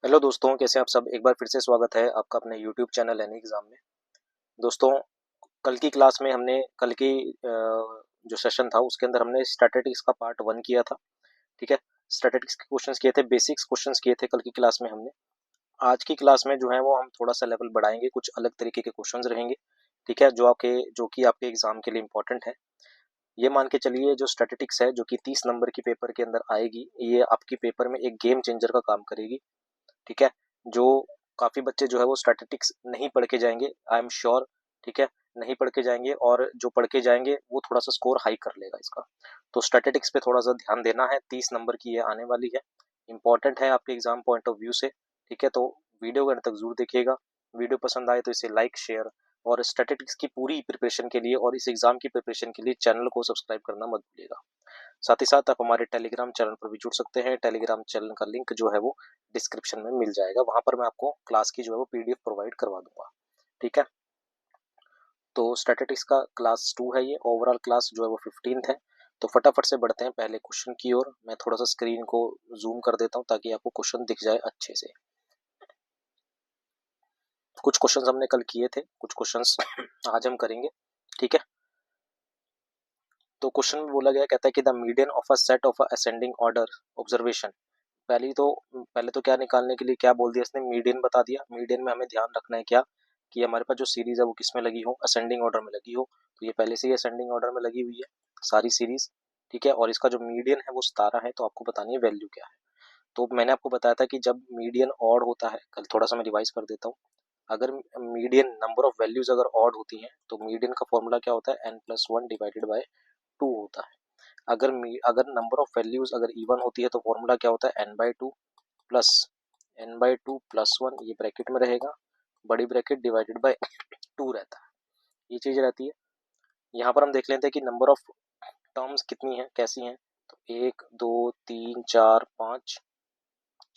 Hello दोस्तों, कैसे हैं आप सब। एक बार फिर से स्वागत है आपका अपने यूट्यूब चैनल एनी एग्ज़ाम में। दोस्तों, कल की क्लास में हमने कल की जो सेशन था उसके अंदर हमने स्टैटिस्टिक्स का पार्ट 1 किया था। ठीक है। स्टैटिस्टिक्स के क्वेश्चंस किए थे, बेसिक्स क्वेश्चंस किए थे कल की क्लास में हमने। आज की क्लास में जो है वो हम थोड़ा सा लेवल बढ़ाएंगे, कुछ अलग तरीके के क्वेश्चंस रहेंगे। ठीक है, जो कि आपके एग्जाम के लिए इंपॉर्टेंट है। ये मान के चलिए, जो स्टैटिस्टिक्स है जो कि 30 नंबर की पेपर के अंदर आएगी, ये आपकी पेपर में एक गेम चेंजर का काम करेगी। ठीक है। जो काफ़ी बच्चे जो है वो स्टैटिस्टिक्स नहीं पढ़ के जाएंगे, आई एम श्योर। ठीक है, नहीं पढ़ के जाएंगे, और जो पढ़ के जाएंगे वो थोड़ा सा स्कोर हाई कर लेगा इसका। तो स्टैटिस्टिक्स पे थोड़ा सा ध्यान देना है, 30 नंबर की ये आने वाली है, इंपॉर्टेंट है आपके एग्जाम पॉइंट ऑफ व्यू से। ठीक है, तो वीडियो के अंत तक जरूर देखिएगा। वीडियो पसंद आए तो इसे लाइक शेयर, और स्टैटिस्टिक्स की पूरी प्रिपरेशन के लिए और इस एग्जाम की प्रिपरेशन के लिए चैनल को सब्सक्राइब करना मत भूलिएगा। साथ ही साथ आप हमारे टेलीग्राम चैनल पर भी जुड़ सकते हैं। टेलीग्राम चैनल का लिंक जो है वो डिस्क्रिप्शन में मिल जाएगा, वहां पर मैं आपको क्लास की जो है वो पीडीएफ प्रोवाइड करवा दूंगा। ठीक है। तो स्टैटिस्टिक्स का क्लास 2 है, ये ओवरऑल क्लास जो है वो 15th है। तो फटाफट से बढ़ते हैं पहले क्वेश्चन की ओर। मैं थोड़ा सा स्क्रीन को जूम कर देता हूँ ताकि आपको क्वेश्चन दिख जाए अच्छे से। कुछ क्वेश्चंस हमने कल किए थे, कुछ क्वेश्चंस आज हम करेंगे। ठीक है। तो क्वेश्चन में बोला गया, कहता है कि the median of a set of ascending order observation. पहले तो क्या निकालने के लिए क्या बोल दिया इसने, मीडियन बता दिया। मीडियन में हमें ध्यान रखना है क्या, कि हमारे पास जो सीरीज है वो किस में लगी हो, असेंडिंग ऑर्डर में लगी हो। तो ये पहले से ही असेंडिंग ऑर्डर में लगी हुई है सारी सीरीज। ठीक है, और इसका जो मीडियन है वो 17 है, तो आपको बतानी है वैल्यू क्या है। तो मैंने आपको बताया था कि जब मीडियन ऑड होता है, कल थोड़ा सा मैं रिवाइज कर देता हूँ। अगर मीडियन नंबर ऑफ वैल्यूज अगर ऑड होती हैं तो मीडियन का फॉर्मूला क्या होता है, n+1 डिवाइडेड बाय 2 होता है। अगर नंबर ऑफ वैल्यूज अगर इवन होती है तो फॉर्मूला क्या होता है, n/2 प्लस n/2 + 1, ये ब्रैकेट में रहेगा, बड़ी ब्रैकेट डिवाइडेड बाय 2 रहता है। ये चीज रहती है। यहाँ पर हम देख लेते हैं कि नंबर ऑफ टर्म्स कितनी है, कैसी हैं। तो 1 2 3 4 5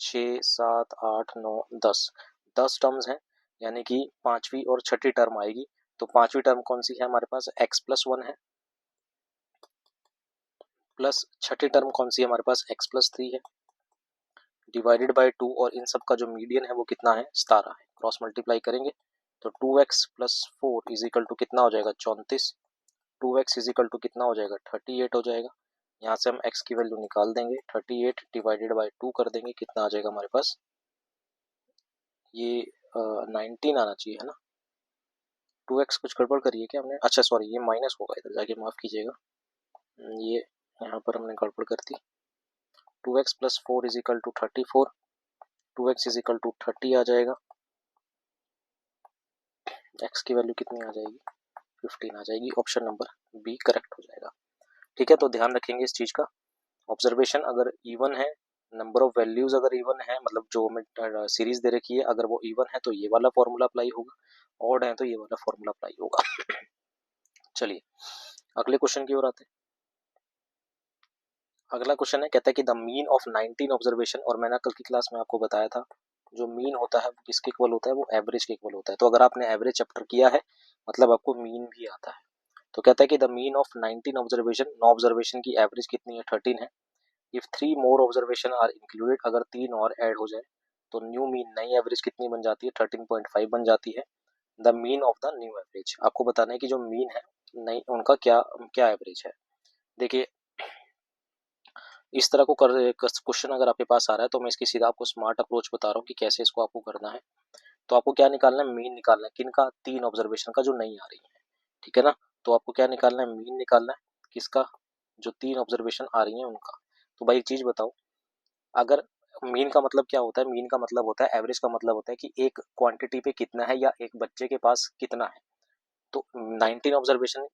6 7 8 9 10, 10 टर्म्स हैं। यानी कि पांचवी और छठी टर्म आएगी। तो पांचवी टर्म कौन सी है हमारे पास, x+1 है, प्लस छठी टर्म कौन सी है हमारे पास, x+3 है, डिवाइडेड बाय 2, और इन सब का जो मीडियन है वो कितना है, 17 है। क्रॉस मल्टीप्लाई करेंगे तो 2x+4 इज इक्वल टू कितना हो जाएगा, 34। 2x इज इक्वल टू कितना हो जाएगा, 38 हो जाएगा। यहाँ से हम x की वैल्यू निकाल देंगे, 38 डिवाइडेड बाय 2 कर देंगे, कितना आ जाएगा हमारे पास, ये 19 आना चाहिए है ना। 2x कुछ गड़बड़ करिए क्या हमने, अच्छा सॉरी, ये माइनस होगा इधर जाके, माफ कीजिएगा। ये यहाँ पर हमने गड़बड़ कर दी। 2x+4 is equal to 34, 2x is equal to 30 आ जाएगा। x की वैल्यू कितनी आ जाएगी, 15 आ जाएगी। ऑप्शन नंबर बी करेक्ट हो जाएगा। ठीक है, तो ध्यान रखेंगे इस चीज का। ऑब्जर्वेशन अगर इवन है, नंबर ऑफ वैल्यूज अगर इवन है, मतलब जो हमें सीरीज दे रखी है अगर वो इवन है तो ये वाला फॉर्मूला अप्लाई होगा, ऑड है तो ये वाला फॉर्मूला अप्लाई होगा। चलिए अगले क्वेश्चन की ओर आते हैं। अगला क्वेश्चन है, कहता है कि द मीन ऑफ 19 ऑब्जर्वेशन, और मैंने कल की क्लास में आपको बताया था जो मीन होता है वो किसके इक्वल होता है, वो एवरेज के इक्वल होता है। तो अगर आपने एवरेज चैप्टर किया है मतलब आपको मीन भी आता है। तो कहता है कि the mean of 19 observation, 9 observation की एवरेज कितनी है, 13 है। If 3 more observation are included, अगर 3 और ऐड हो जाए तो न्यू मीन, नई एवरेज कितनी बन जाती है, 13.5 बन जाती है। The mean of the new average, आपको बताना है कि जो मीन है नई उनका क्या क्या एवरेज है। देखिए इस तरह को कर क्वेश्चन अगर आपके पास आ रहा है तो मैं इसकी सीधा आपको स्मार्ट अप्रोच बता रहा हूँ कि कैसे इसको आपको करना है। तो आपको क्या निकालना है, मीन निकालना है, किनका, 3 ऑब्जर्वेशन का जो नहीं आ रही है। ठीक है ना। तो आपको क्या निकालना है, मीन निकालना है, किसका, जो 3 ऑब्जर्वेशन आ रही है उनका। तो भाई एक चीज बताओ, अगर मीन का मतलब क्या होता है, मीन का मतलब होता है, एवरेज का मतलब होता है कि एक क्वांटिटी पे कितना है या एक बच्चे के पास कितना है। तो 19 ऑब्जर्वेशन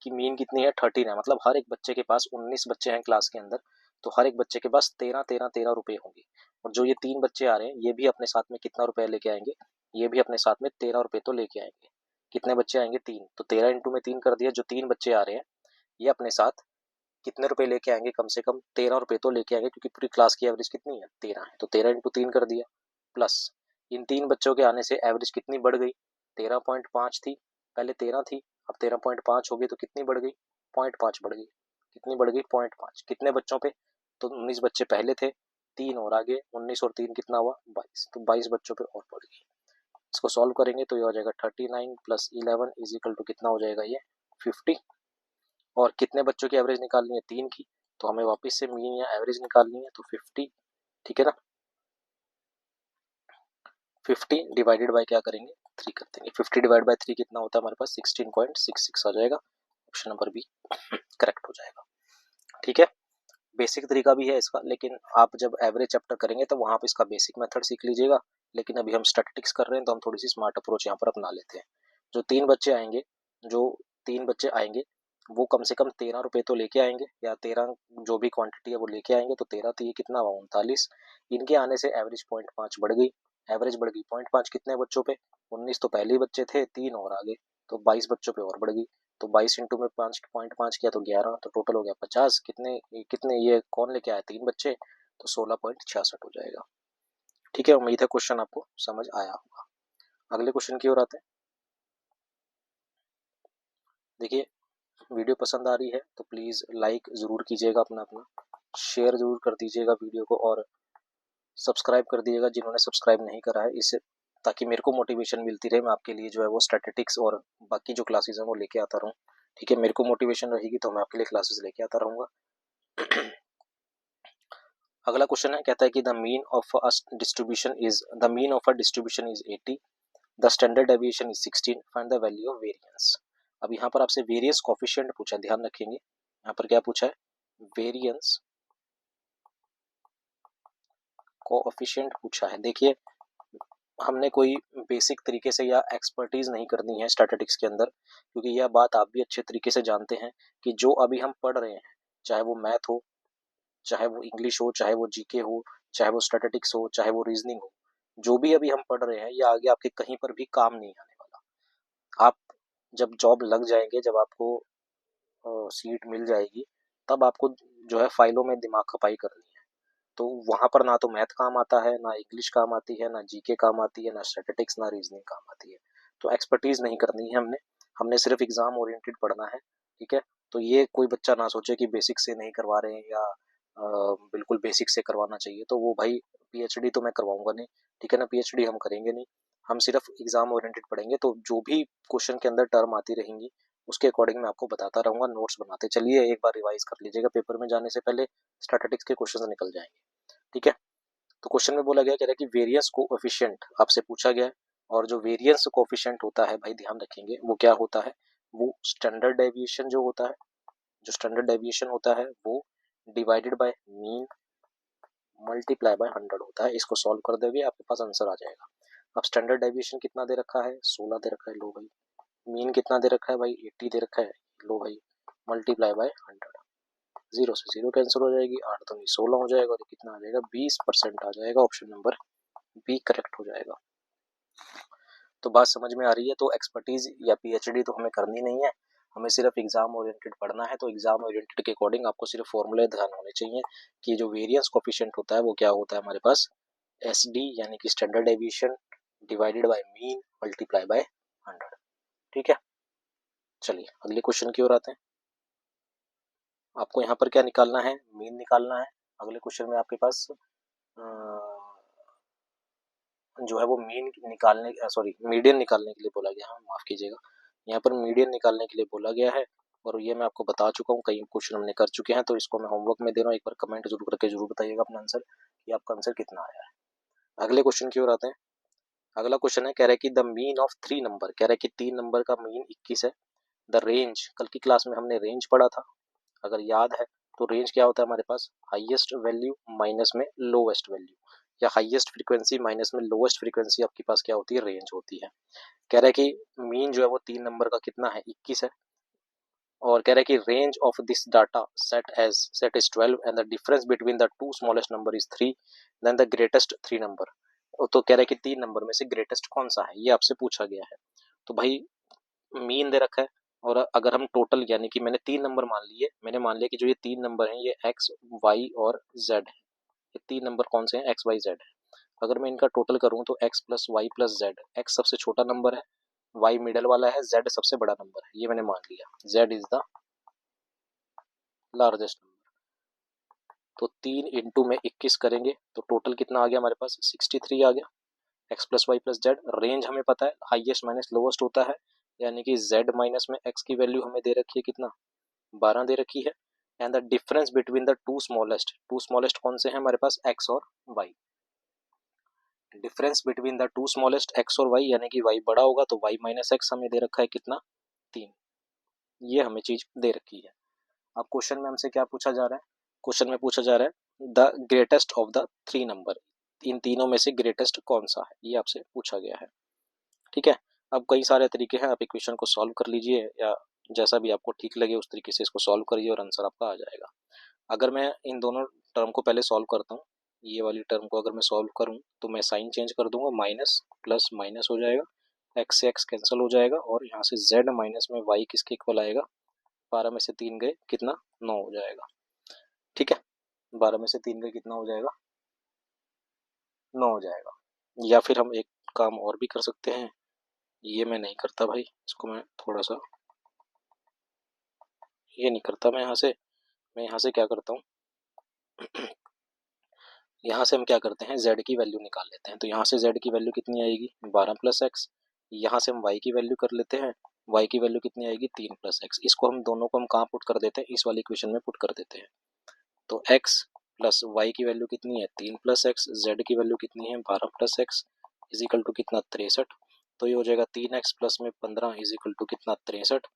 की मीन कितनी है, 13 है, मतलब हर एक बच्चे के पास 19 बच्चे हैं क्लास के अंदर, तो हर एक बच्चे के पास 13 रुपए होंगे। और जो ये 3 बच्चे आ रहे हैं ये भी अपने साथ में कितना रुपया लेके आएंगे, ये भी अपने साथ में 13 रुपए तो लेके आएंगे। कितने बच्चे आएंगे, 3, तो 13 इंटू में 3 कर दिया। जो 3 बच्चे आ रहे हैं ये अपने साथ कितने रुपए लेके आएंगे, कम से कम 13 रुपए तो लेके आएंगे, क्योंकि पूरी क्लास की एवरेज कितनी है, 13 है। तो 13 इंटू 3 कर दिया, प्लस इन 3 बच्चों के आने से एवरेज कितनी बढ़ गई, 13.5 थी, पहले 13 थी, अब 13.5 हो गई, तो कितनी बढ़ गई, 0.5 बढ़ गई। कितनी बढ़ गई, 0.5, कितने बच्चों पे, तो 19 बच्चे पहले थे, 3 और आगे, 19 और 3 कितना हुआ 22, तो 22 बच्चों पे और बढ़ गई। इसको सॉल्व करेंगे तो ये हो जाएगा 39 प्लस 11 इज इक्वल टू कितना हो जाएगा ये 50। और कितने बच्चों की एवरेज निकालनी है 3 की, तो हमें वापस से मीन या एवरेज निकालनी है, तो 50, ठीक है ना। 50 डिवाइडेड बाय क्या करेंगे 3 कर देंगे। 50 डिवाइड बाय 3 कितना होता है हमारे पास 16.66 आ जाएगा। ऑप्शन नंबर बी करेक्ट हो जाएगा। ठीक है, बेसिक तरीका भी है इसका, लेकिन आप जब एवरेज चैप्टर करेंगे तो वहां पर इसका बेसिक मेथड सीख लीजिएगा। लेकिन अभी हम स्टैटिस्टिक्स कर रहे हैं तो हम थोड़ी सी स्मार्ट अप्रोच यहाँ पर अपना लेते हैं। जो 3 बच्चे आएंगे, जो 3 बच्चे आएंगे वो कम से कम 13 रुपए तो लेके आएंगे, या 13 जो भी क्वांटिटी है वो लेके आएंगे, तो 13 तो ये कितना हुआ 39। इनके आने से एवरेज 0.5 बढ़ गई, एवरेज बढ़ गई 0.5 कितने बच्चों पे 19, तो पहले ही बच्चे थे, 3 और आगे तो 22 बच्चों पे और बढ़ गई। तो 22 इंटू में 5.5 किया तो 11, तो टोटल हो गया 50। कितने कितने ये कौन लेके आया 3 बच्चे, तो 16.66 हो जाएगा। ठीक है, उम्मीद है क्वेश्चन आपको समझ आया होगा। अगले क्वेश्चन की ओर आते हैं। देखिए, वीडियो पसंद आ रही है तो प्लीज लाइक जरूर कीजिएगा, अपना अपना शेयर जरूर कर दीजिएगा वीडियो को, और सब्सक्राइब कर दीजिएगा जिन्होंने सब्सक्राइब नहीं करा है, इससे ताकि मेरे को मोटिवेशन मिलती रहे, मैं आपके लिए जो है वो स्टैटिस्टिक्स और बाकी जो क्लासेस हैं वो लेके आता रहूँ। ठीक है, मेरे को मोटिवेशन रहेगी तो मैं आपके लिए क्लासेस लेके आता रहूँगा। अगला क्वेश्चन है, कहता है कि the mean of a distribution is 80, the standard deviation is 16, find the value of variance. अब यहाँ पर आपसे वेरिएंस कोफिशिएंट पूछा है, ध्यान रखेंगे यहाँ पर क्या पूछा है, वेरिएंस कोफिशिएंट पूछा है। देखिए, हमने कोई बेसिक तरीके से या एक्सपर्टीज नहीं करनी है स्टैटिस्टिक्स के अंदर, क्योंकि यह बात आप भी अच्छे तरीके से जानते हैं कि जो अभी हम पढ़ रहे हैं, चाहे वो मैथ हो, चाहे वो इंग्लिश हो, चाहे वो जीके हो, चाहे वो स्टैटिस्टिक्स हो, चाहे वो रीजनिंग हो, जो भी अभी हम पढ़ रहे हैं ये आगे आपके कहीं पर भी काम नहीं आने वाला। आप जब जॉब लग जाएंगे, जब आपको सीट मिल जाएगी, तब आपको जो है फाइलों में दिमाग खपाई करनी है, तो वहां पर ना तो मैथ काम आता है, ना इंग्लिश काम आती है, ना जीके काम आती है, ना स्टैटिस्टिक्स, ना रीजनिंग काम आती है। तो एक्सपर्टीज नहीं करनी है हमने, हमने सिर्फ एग्जाम ओरिएंटेड पढ़ना है। ठीक है, तो ये कोई बच्चा ना सोचे कि बेसिक से नहीं करवा रहे हैं या बिल्कुल बेसिक से करवाना चाहिए, तो वो भाई पीएचडी तो मैं करवाऊंगा नहीं। ठीक है ना, पीएचडी हम करेंगे नहीं, हम सिर्फ एग्जाम ओरिएंटेड पढ़ेंगे। तो जो भी क्वेश्चन के अंदर टर्म आती रहेंगी उसके अकॉर्डिंग मैं आपको बताता रहूंगा। नोट्स बनाते चलिए, एक बार रिवाइज कर लीजिएगा, पेपर में जाने से पहले स्टैटिस्टिक्स के क्वेश्चन निकल जाएंगे। ठीक है, तो क्वेश्चन में बोला गया कह रहा है कि वेरियंस कोएफिशिएंट आपसे पूछा गया है, और जो वेरियंस कोएफिशिएंट होता है भाई ध्यान रखेंगे वो क्या होता है, वो स्टैंडर्ड डेविएशन जो होता है, जो स्टैंडर्ड डेविएशन होता है वो divided by mean multiply by 100 होता है। इसको सॉल्व कर दोगे आपके पास आंसर आ जाएगा। अब स्टैंडर्ड डेविएशन कितना दे रखा है 16 दे रखा है, लो भाई। मीन कितना दे रखा है भाई 80 दे रखा है, लो भाई। मल्टीप्लाई बाय 100, जीरो से जीरो कैंसिल हो जाएगी, 8 तो 16 हो जाएगा, तो कितना आ जाएगा 20% आ जाएगा। ऑप्शन नंबर बी करेक्ट हो जाएगा। तो बात समझ में आ रही है। तो एक्सपर्टीज या पीएचडी तो हमें करनी नहीं है, हमें सिर्फ एग्जाम ओरिएंटेड पढ़ना है। तो एग्जाम ओरिएंटेड के अकॉर्डिंग आपको सिर्फ फॉर्मूले ध्यान होने चाहिए कि जो वेरिएंस कोफिशिएंट होता है वो क्या होता है हमारे पास, एस डी यानी कि standard deviation divided by mean multiply by 100। ठीक है, चलिए अगले क्वेश्चन की ओर आते हैं। आपको यहाँ पर क्या निकालना है, मीन निकालना है। अगले क्वेश्चन में आपके पास जो है वो मीन निकालने सॉरी मीडियन निकालने के लिए बोला गया है, माफ कीजिएगा। यहाँ पर मीडियन निकालने के लिए बोला गया है, और ये मैं आपको बता चुका हूँ, कई क्वेश्चन हमने कर चुके हैं, तो इसको मैं होमवर्क में दे रहा हूँ। एक बार कमेंट जरूर करके जरूर बताइएगा अपना आंसर कि आपका आंसर कितना आया है। अगले क्वेश्चन की ओर आते हैं। अगला क्वेश्चन है, कह रहा है कि द मीन ऑफ 3 नंबर, कह रहा है कि 3 नंबर का मीन 21 है। द रेंज, कल की क्लास में हमने रेंज पढ़ा था अगर याद है, तो रेंज क्या होता है हमारे पास, हाईएस्ट वैल्यू माइनस में लोवेस्ट वैल्यू, या हाईएस्ट फ्रीक्वेंसी माइनस में लोवेस्ट फ्रीक्वेंसी आपके पास क्या होती है, रेंज होती है। कह रहा है कि मीन जो है वो 3 नंबर का कितना है 21 है, और कह रहा है कि range of this data set is 12 and the difference between the two smallest number is 3, then the greatest 3 number. तो कह रहा है कि 3 नंबर में से ग्रेटेस्ट कौन सा है, ये आपसे पूछा गया है। तो भाई मीन दे रखा है, और अगर हम टोटल यानी कि मैंने 3 नंबर मान लिए, मैंने मान लिया कि जो ये 3 नंबर हैं ये एक्स वाई और जेड है। ये 3 नंबर कौन से हैं, एक्स वाई जेड है। अगर मैं इनका टोटल करूं तो x plus y plus z, x सबसे छोटा नंबर है, वाई मिडल वाला है, जेड सबसे बड़ा नंबर है, ये मैंने मान लिया, Z is the largest number. तो 3 इंटू में 21 करेंगे तो टोटल कितना आ गया हमारे पास 63 आ गया। X plus y plus z, range हमें पता है हाईएस्ट माइनस लोवेस्ट होता है, यानी कि जेड माइनस में एक्स की वैल्यू हमें दे रखी है कितना 12 दे रखी है। And the difference between the two smallest कौन से हैं हमारे पास एक्स और y. Difference between the two smallest x और वाई यानी कि वाई बड़ा होगा तो वाई माइनस एक्स हमें दे रखा है कितना 3। ये हमें चीज दे रखी है। अब क्वेश्चन में हमसे क्या पूछा जा रहा है, क्वेश्चन में पूछा जा रहा है the greatest of the 3 number, इन तीनों में से ग्रेटेस्ट कौन सा है, ये आपसे पूछा गया है। ठीक है, अब कई सारे तरीके हैं, आप इक्वेशन को सॉल्व कर लीजिए या जैसा भी आपको ठीक लगे उस तरीके से इसको सॉल्व करिए और आंसर आपका आ जाएगा। अगर मैं इन दोनों टर्म को पहले सॉल्व करता हूँ, ये वाली टर्म को अगर मैं सॉल्व करूँ तो मैं साइन चेंज कर दूंगा, माइनस प्लस माइनस हो जाएगा, एक्स से एक्स कैंसिल हो जाएगा और यहाँ से जेड माइनस में वाई किसके इक्वल आएगा 12 में से 3 गए कितना 9 हो जाएगा। ठीक है, 12 में से 3 गए कितना हो जाएगा 9 हो जाएगा। या फिर हम एक काम और भी कर सकते हैं, ये मैं नहीं करता भाई, इसको मैं थोड़ा सा ये नहीं करता मैं यहाँ से क्या करता हूँ यहाँ से हम क्या करते हैं z की वैल्यू निकाल लेते हैं। तो यहाँ से z की वैल्यू कितनी आएगी 12 प्लस एक्स, यहाँ से हम y की वैल्यू कर लेते हैं, y की वैल्यू कितनी आएगी 3 प्लस एक्स। इसको हम दोनों को हम कहाँ पुट कर देते हैं, इस वाली इक्वेशन में पुट कर देते हैं। तो x प्लस वाई की वैल्यू कितनी है 3 प्लस एक्स, जेड की वैल्यू कितनी है 12 plus x is equal to कितना 63। तो ये हो जाएगा 3x प्लस में 15 इज इक्वल टू कितना 63।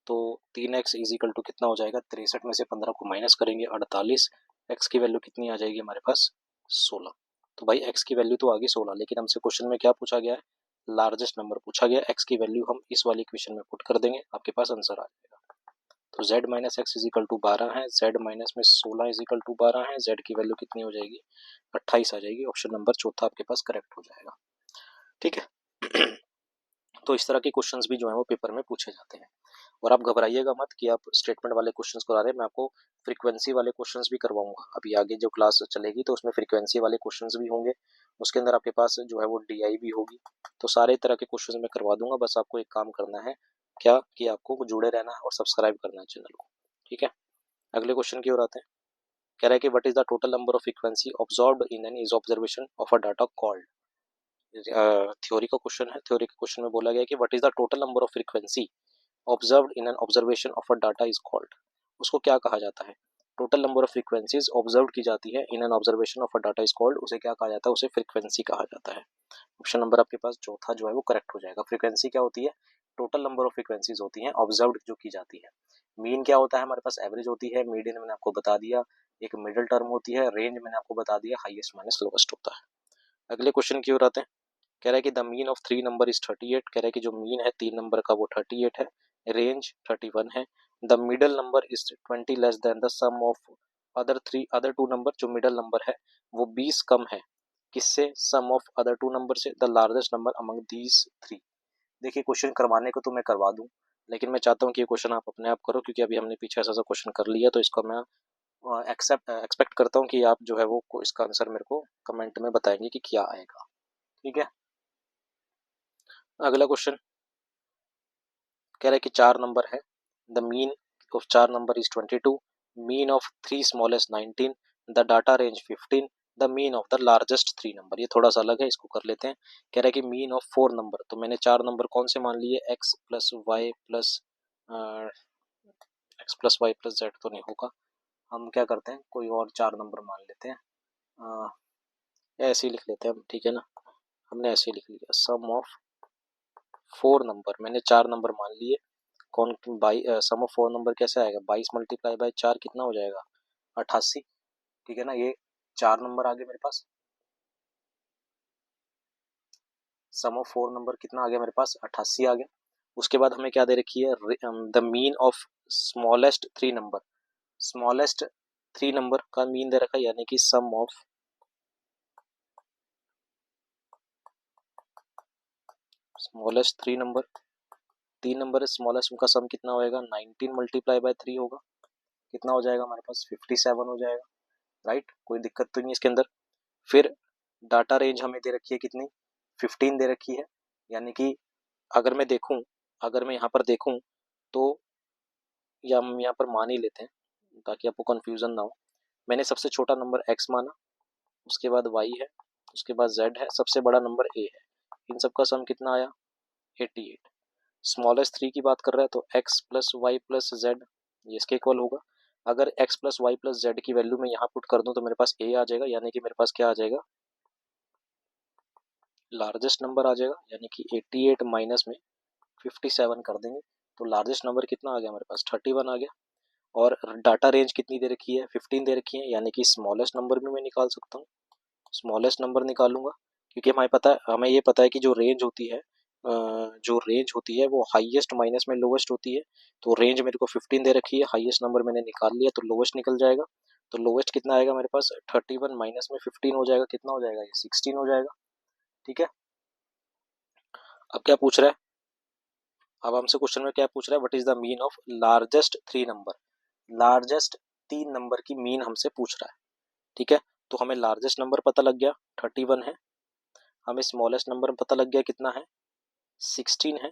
तो 3x इज इक्वल टू कितना हो जाएगा 63 में से 15 को माइनस करेंगे 48, x की वैल्यू कितनी आ जाएगी हमारे पास 16। तो भाई x की वैल्यू तो आ गई 16, लेकिन हमसे क्वेश्चन में क्या पूछा गया है लार्जेस्ट नंबर पूछा गया। x की वैल्यू हम इस वाली इक्वेशन में पुट कर देंगे, आपके पास आंसर आ जाएगा। तो z minus x is equal to 12 है, z माइनस में 16 इज इक्वल टू 12 है, z की वैल्यू कितनी हो जाएगी 28 आ जाएगी। ऑप्शन नंबर चौथा आपके पास करेक्ट हो जाएगा। ठीक है तो इस तरह के क्वेश्चंस भी जो है वो पेपर में पूछे जाते हैं। और आप घबराइएगा मत कि आप स्टेटमेंट वाले क्वेश्चंस करा रहे हैं, मैं आपको फ्रीक्वेंसी वाले क्वेश्चंस भी करवाऊंगा। अभी आगे जो क्लास चलेगी तो उसमें फ्रीक्वेंसी वाले क्वेश्चंस भी होंगे, उसके अंदर आपके पास जो है वो डीआई भी होगी। तो सारे तरह के क्वेश्चंस मैं करवा दूंगा, बस आपको एक काम करना है क्या कि आपको जुड़े रहना है और सब्सक्राइब करना है चैनल को। ठीक है, अगले क्वेश्चन की ओर आते हैं। कह रहा है कि what is the total number of frequency observed in an is observation of a data called. Theory का क्वेश्चन है, थ्योरी के क्वेश्चन में बोला गया कि what is the total number of frequency observed in an observation of a data is called. उसको क्या कहा जाता है, total number of frequencies observe की जाती है in an observation of a data is called, उसे क्या कहा जाता है, उसे फ्रीक्वेंसी कहा जाता है। ऑप्शन नंबर आपके पास चौथा जो है वो करेक्ट हो जाएगा। फ्रीक्वेंसी क्या होती है, टोटल नंबर ऑफ फ्रीक्वेंसीज होती हैं ऑब्जर्व्ड जो की जाती है। मीन क्या होता है हमारे पास एवरेज होती है, मीडियन मैंने आपको बता दिया, एक मिडिल टर्म होती है, रेंज मैंने आपको बता दिया, हाईएस्ट माइनस लोवेस्ट होता है। अगले क्वेश्चन की ओर आते हैं। कह रहा है कि the mean of 3 number is 38। कह रहा है कि जो मीन है 3 नंबर का वो 38 है, रेंज 31 है। The middle number is 20 less than the sum of other two number, जो मिडल नंबर है वो 20 कम है किससे, sum of other two number से, the largest number among these 3। देखिए क्वेश्चन करवाने को तो मैं करवा दूं, लेकिन मैं चाहता हूँ कि ये क्वेश्चन आप अपने आप करो, क्योंकि अभी हमने पीछे ऐसा क्वेश्चन कर लिया, तो इसका मैं एक्सपेक्ट करता हूँ कि आप जो है वो इसका आंसर मेरे को कमेंट में बताएंगे कि क्या आएगा। ठीक है, अगला क्वेश्चन कह रहा है कि 4 नंबर है, the mean of 4 number is 22, mean of 3 smallest 19, the data range 15, the mean of the largest 3 number. ये थोड़ा सा अलग है, इसको कर लेते हैं। कह रहा है कि मीन ऑफ 4 नंबर, तो मैंने 4 नंबर कौन से मान लिए, x plus y plus z तो नहीं होगा, हम क्या करते हैं कोई और 4 नंबर मान लेते हैं, ऐसे ही लिख लेते हैं हम। ठीक है ना, हमने ऐसे ही लिख लिया सम ऑफ 4 नंबर, मैंने 4 नंबर मान लिए। कौन सम ऑफ 4 नंबर कैसे आएगा, 22 मल्टीप्लाई बाई 4 कितना हो जाएगा 88। ठीक है ना, ये 4 नंबर आ गए मेरे पास, सम ऑफ 4 नंबर कितना आ गया मेरे पास 88 आ गया। उसके बाद हमें क्या दे रखी है, the mean of smallest 3 number, smallest 3 number का मीन दे रखा है, यानी कि सम ऑफ स्मॉलेस्ट 3 नंबर, 3 नंबर है स्मॉलेस्ट, उनका सम कितना होएगा 19 मल्टीप्लाई बाय 3 होगा, कितना हो जाएगा हमारे पास 57 हो जाएगा। राइट, कोई दिक्कत तो नहीं इसके अंदर। फिर डाटा रेंज हमें दे रखी है कितनी 15 दे रखी है, यानी कि अगर मैं देखूं, अगर मैं यहाँ पर देखूं तो या हम यहाँ पर मान ही लेते हैं ताकि आपको कंफ्यूजन ना हो, मैंने सबसे छोटा नंबर x माना, उसके बाद y है, उसके बाद z है, सबसे बड़ा नंबर a है। इन सब का सम कितना आया? 88। स्मॉलेस्ट 3 की बात कर रहा है तो x plus y plus z ये इसके इक्वल होगा। अगर x plus y plus z की वैल्यू मैं यहाँ पुट कर दूं तो मेरे पास a आ जाएगा, यानी कि मेरे पास क्या आ जाएगा? लार्जेस्ट नंबर आ जाएगा, यानी कि 88 माइनस में 57 कर देंगे तो लार्जेस्ट नंबर कितना आ गया हमारे पास? 31 आ गया। और डाटा रेंज कितनी दे रखी है? 15 दे रखी है, यानी कि स्मॉलेस्ट नंबर भी मैं निकाल सकता हूँ। स्मॉलेस्ट नंबर निकालूंगा क्योंकि हमें ये पता है कि जो रेंज होती है वो हाईएस्ट माइनस में लोवेस्ट होती है। तो रेंज मेरे को 15 दे रखी है, हाईएस्ट नंबर मैंने निकाल लिया तो लोवेस्ट निकल जाएगा। तो लोवेस्ट कितना आएगा मेरे पास? 31 माइनस में 15 हो जाएगा, कितना हो जाएगा? ये 16 हो जाएगा। ठीक है। अब क्या पूछ रहा है? अब हमसे क्वेश्चन में क्या पूछ रहा है? What is the mean of largest 3 number? Largest 3 number की मीन हमसे पूछ रहा है। ठीक है, तो हमें लार्जेस्ट नंबर पता लग गया 31 है, हमें स्मॉलेस्ट नंबर पता लग गया कितना है? 16 है।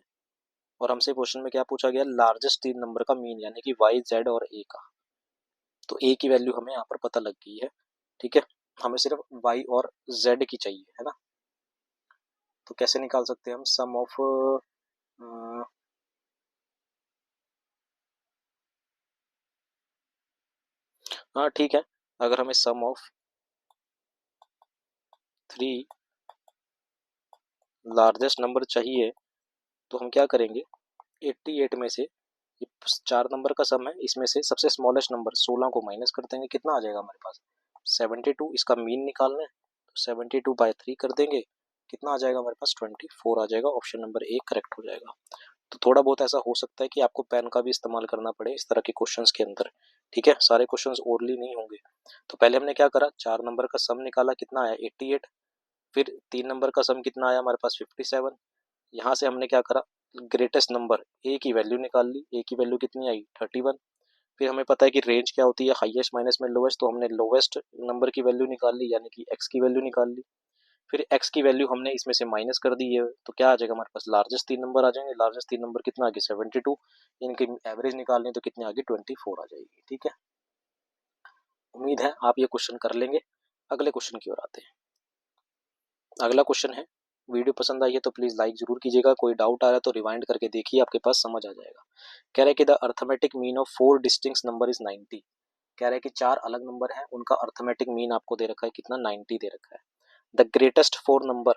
और हमसे क्वेश्चन में क्या पूछा गया? लार्जेस्ट 3 नंबर का मीन, यानी कि y z और a का। तो a की वैल्यू हमें यहाँ पर पता लग गई है। ठीक है, हमें सिर्फ y और z की चाहिए, है ना। तो कैसे निकाल सकते हैं हम? सम ऑफ हाँ ठीक है, अगर हमें सम ऑफ 3 लार्जेस्ट नंबर चाहिए तो हम क्या करेंगे? 88 में से ये 4 नंबर का सम है, इसमें से सबसे स्मॉलेस्ट नंबर 16 को माइनस कर देंगे, कितना आ जाएगा हमारे पास? 72। इसका मीन निकालना है तो 72/3 कर देंगे, कितना आ जाएगा हमारे पास? 24 आ जाएगा। ऑप्शन नंबर ए करेक्ट हो जाएगा। तो थोड़ा बहुत ऐसा हो सकता है कि आपको पेन का भी इस्तेमाल करना पड़े इस तरह के क्वेश्चंस के अंदर। ठीक है, सारे क्वेश्चंस ओरली नहीं होंगे। तो पहले हमने क्या करा? 4 नंबर का सम निकाला, कितना आया? 88। फिर 3 नंबर का सम कितना आया हमारे पास? 57। यहाँ से हमने क्या करा? ग्रेटेस्ट नंबर ए की वैल्यू निकाल ली। ए की वैल्यू कितनी आई? 31। फिर हमें पता है कि रेंज क्या होती है? हाईएस्ट माइनस में लोवेस्ट, तो हमने लोवेस्ट नंबर की वैल्यू निकाल ली, यानी कि एक्स की वैल्यू निकाल ली। फिर एक्स की वैल्यू हमने इसमें से माइनस कर दी है, तो क्या आ जाएगा हमारे पास? लार्जेस्ट 3 नंबर आ जाएंगे। लार्जेस्ट 3 नंबर कितना आ गया? 72। इनकी एवरेज निकालनी तो कितनी आ गई? 24 आ जाएगी। ठीक है, उम्मीद है आप ये क्वेश्चन कर लेंगे। अगले क्वेश्चन की ओर आते हैं। अगला क्वेश्चन है, वीडियो पसंद आई है तो प्लीज लाइक जरूर कीजिएगा, कोई डाउट आ रहा है तो रिवाइंड करके देखिए, आपके पास समझ आ जाएगा। कह रहे हैं कि the arithmetic mean of 4 distinct number is 90। कह रहे हैं कि 4 अलग नंबर हैं, उनका अर्थमेटिक मीन आपको दे रखा है कितना? 90 दे रखा है। The greatest 4 number,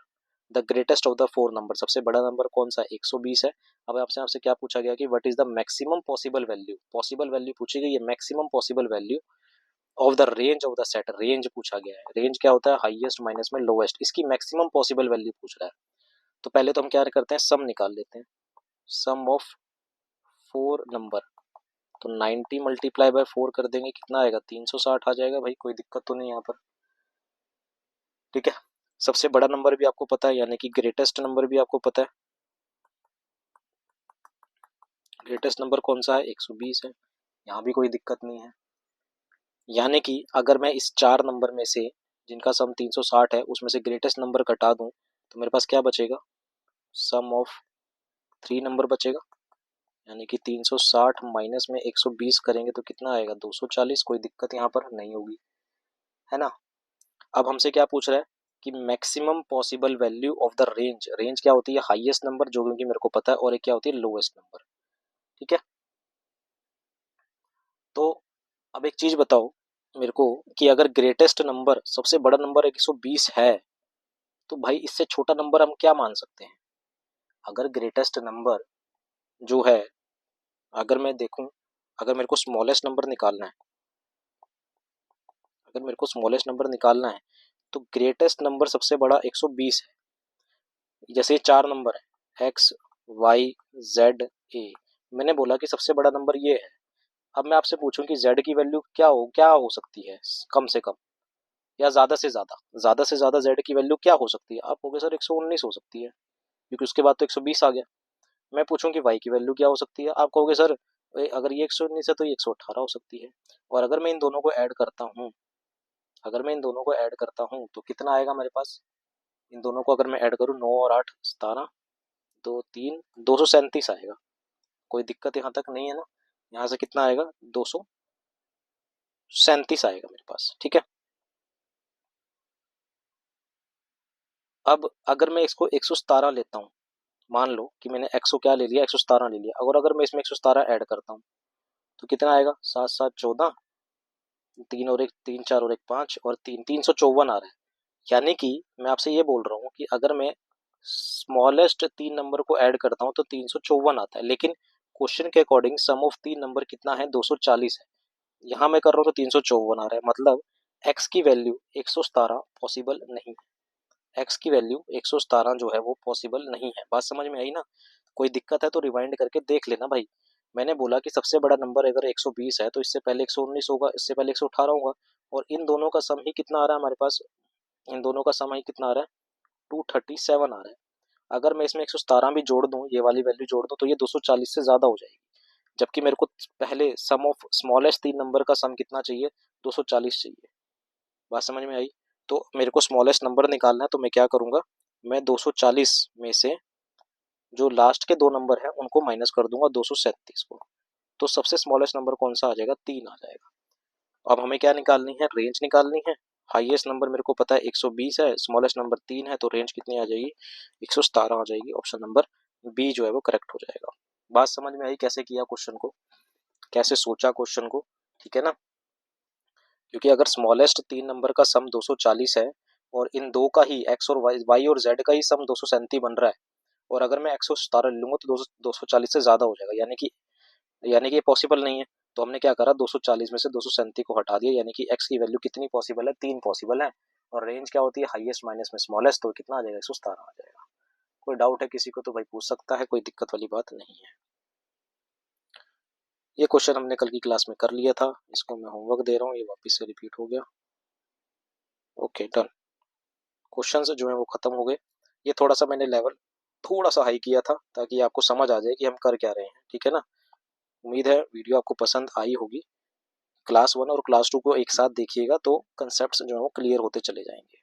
the greatest of the 4 number, सबसे बड़ा नंबर कौन सा? 120 है। अब आपसे आपसे क्या पूछा गया कि what is the maximum possible value? Possible value पूछी गई है, maximum possible value of the range of the set. Range पूछा गया है। रेंज क्या होता है? हाईएस्ट माइनस में लोवेस्ट। इसकी मैक्सिमम पॉसिबल वैल्यू पूछ रहा है। तो पहले तो हम क्या करते हैं? सम निकाल लेते हैं। सम ऑफ 4 नंबर, तो 90 मल्टीप्लाई बाय 4 कर देंगे, कितना आएगा? 360 आ जाएगा। भाई कोई दिक्कत तो नहीं यहाँ पर। ठीक है, सबसे बड़ा नंबर भी आपको पता है, यानी कि ग्रेटेस्ट नंबर भी आपको पता है। ग्रेटेस्ट नंबर कौन सा है? 120 है। यहाँ भी कोई दिक्कत नहीं है। यानी कि अगर मैं इस 4 नंबर में से जिनका सम 360 है उसमें से ग्रेटेस्ट नंबर घटा दूं तो मेरे पास क्या बचेगा? सम ऑफ 3 नंबर बचेगा, यानी कि 360 माइनस में 120 करेंगे तो कितना आएगा? 240। कोई दिक्कत यहाँ पर नहीं होगी, है ना। अब हमसे क्या पूछ रहा है कि maximum possible value of the range. Range क्या होती है? हाईएस्ट नंबर, जो क्योंकि मेरे को पता है, और एक क्या होती है? Lowest number. ठीक है, तो अब एक चीज बताओ मेरे को कि अगर ग्रेटेस्ट नंबर, सबसे बड़ा नंबर 120 है, तो भाई इससे छोटा नंबर हम क्या मान सकते हैं? अगर ग्रेटेस्ट नंबर जो है, अगर मैं देखूं, अगर मेरे को स्मॉलेस्ट नंबर निकालना है, अगर मेरे को स्मॉलेस्ट नंबर निकालना है तो ग्रेटेस्ट नंबर सबसे बड़ा 120 है। जैसे ये 4 नंबर है, एक्स वाई जेड ए, मैंने बोला कि सबसे बड़ा नंबर ये है। अब मैं आपसे पूछूं कि जेड की वैल्यू क्या हो सकती है? कम से कम या ज्यादा से ज्यादा जेड की वैल्यू क्या हो सकती है? आप कहोगे सर 119 हो सकती है, क्योंकि उसके बाद तो 120 आ गया। मैं पूछूं कि वाई की वैल्यू क्या हो सकती है? आप कहोगे सर अगर ये 119 है तो ये 118 हो सकती है। और अगर मैं इन दोनों को ऐड करता हूँ, अगर मैं इन दोनों को ऐड करता हूँ तो कितना आएगा मेरे पास? इन दोनों को अगर मैं ऐड करूँ, 9 और 8 17, 2 3 237 आएगा। कोई दिक्कत यहाँ तक नहीं है ना। यहाँ से कितना आएगा? 200 37 आएगा मेरे पास, ठीक है। अब अगर मैं इसको 117 लेता हूँ, मान लो कि मैंने 100 क्या ले लिया, 117 ले लिया, और अगर मैं इसमें 117 ऐड करता हूँ तो कितना आएगा, 7 7 14, 3 और 1 3, 4 और 1 5 और 3 354 आ रहा है। यानी कि मैं आपसे ये बोल रहा हूँ कि अगर मैं स्मॉलेस्ट 3 नंबर को ऐड करता हूँ तो 354 आता है, लेकिन क्वेश्चन के अकॉर्डिंग सम ऑफ 3 नंबर कितना है, 240 है। यहाँ मैं कर रहा हूँ तो 354 आ रहा है, मतलब x की वैल्यू 117 पॉसिबल नहीं है। x की वैल्यू 117 जो है वो पॉसिबल नहीं है। बात समझ में आई ना? कोई दिक्कत है तो रिवाइंड करके देख लेना भाई। मैंने बोला कि सबसे बड़ा नंबर अगर 120 है तो इससे पहले 119 होगा, इससे पहले 118 होगा, और इन दोनों का सम ही कितना आ रहा है हमारे पास, इन दोनों का सम ही कितना आ रहा है, 237 आ रहा है। अगर मैं इसमें 117 भी जोड़ दूं, ये वाली वैल्यू जोड़ दूं, तो ये 240 से ज्यादा हो जाएगी, जबकि मेरे को पहले सम ऑफ स्मॉलेस्ट 3 नंबर का सम कितना चाहिए, 240 चाहिए। बात समझ में आई? तो मेरे को स्मॉलेस्ट नंबर निकालना है, तो मैं क्या करूंगा, मैं 240 में से जो लास्ट के 2 नंबर है उनको माइनस कर दूंगा, 237 को, तो सबसे स्मॉलेस्ट नंबर कौन सा आ जाएगा, 3 आ जाएगा। अब हमें क्या निकालनी है, रेंज निकालनी है। हाईएस्ट नंबर मेरे को पता है 120 है, स्मॉलेस्ट नंबर 3 है, तो रेंज कितनी आ जाएगी, 117 आ जाएगी। ऑप्शन नंबर बी जो है वो करेक्ट हो जाएगा। बात समझ में आई कैसे किया क्वेश्चन को, कैसे सोचा क्वेश्चन को, ठीक है ना? क्योंकि अगर स्मॉलेस्ट 3 नंबर का सम 240 है और इन दो का ही एक्स और वाई और जेड का ही सम 237 बन रहा है, और अगर मैं 117 ले लूंगा तो 240 से ज्यादा हो जाएगा, यानी कि ये पॉसिबल नहीं है। तो हमने क्या करा, 240 में से 237 को हटा दिया, यानी कि x की वैल्यू कितनी पॉसिबल है, 3 पॉसिबल है। और रेंज क्या होती है, हाईएस्ट माइनस में स्मॉलेस्ट, तो कितना आ जाएगा, 117 आ जाएगा। कोई डाउट है किसी को तो भाई पूछ सकता है, कोई दिक्कत वाली बात नहीं है। ये क्वेश्चन हमने कल की क्लास में कर लिया था, इसको मैं होमवर्क दे रहा हूँ, ये वापस से रिपीट हो गया। ओके डन, क्वेश्चन जो है वो खत्म हो गए। ये थोड़ा सा मैंने लेवल थोड़ा सा हाई किया था ताकि आपको समझ आ जाए कि हम कर क्या रहे हैं, ठीक है ना? उम्मीद है वीडियो आपको पसंद आई होगी। क्लास 1 और क्लास 2 को एक साथ देखिएगा तो कंसेप्ट जो है वो क्लियर होते चले जाएंगे,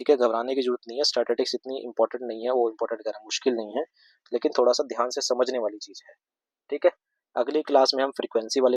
ठीक है? घबराने की जरूरत नहीं है, स्टैटिस्टिक्स इतनी इंपॉर्टेंट नहीं है, वो इंपॉर्टेंट करना मुश्किल नहीं है, लेकिन थोड़ा सा ध्यान से समझने वाली चीज है, ठीक है? अगली क्लास में हम फ्रीक्वेंसी वाले